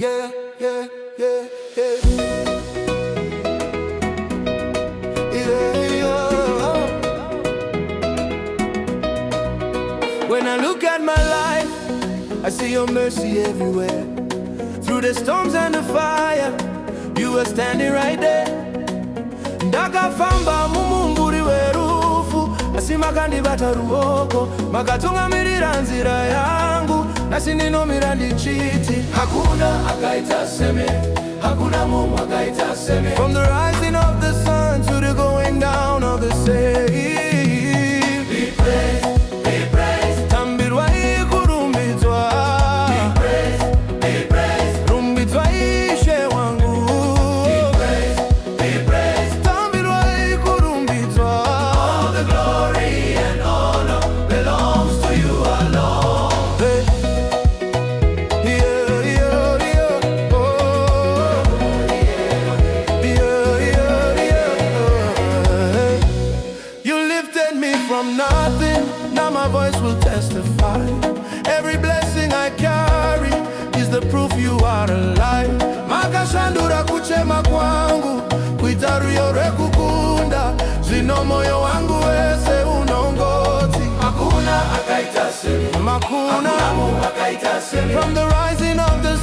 Yeah, yeah, yeah, yeah. Yeah, yeah. When I look at my life, I see your mercy everywhere. Through the storms and the fire, you were standing right there. Ndakafamba mumunguri werufu, asi makandibata ruoko, makatungamirira nzira yangu, nasi ndinomira ndichiti hakuna akaita seme, hakuna Mungu akaita seme. From the rising of the sun to the going down of the same, be praised, be praised. Tambirwa ikurumbidzwa, be praised, be praised. Rumbidzwa ishe wangu, be praised, be praised. Tambirwa ikurumbidzwa. All the glory and honor belongs to you alone. Hey. Yeah, yeah, yeah. Oh. Yeah, yeah, yeah. You lifted me from nothing, now my voice will testify. Every blessing I carry is the proof you are alive. Makashandura kuchema kwangu, kuitaruyo rekukunda, zino moyo wangu wese unongoti. Hakuna akaita seme, hakuna Mungu akaita seme. From the rising of the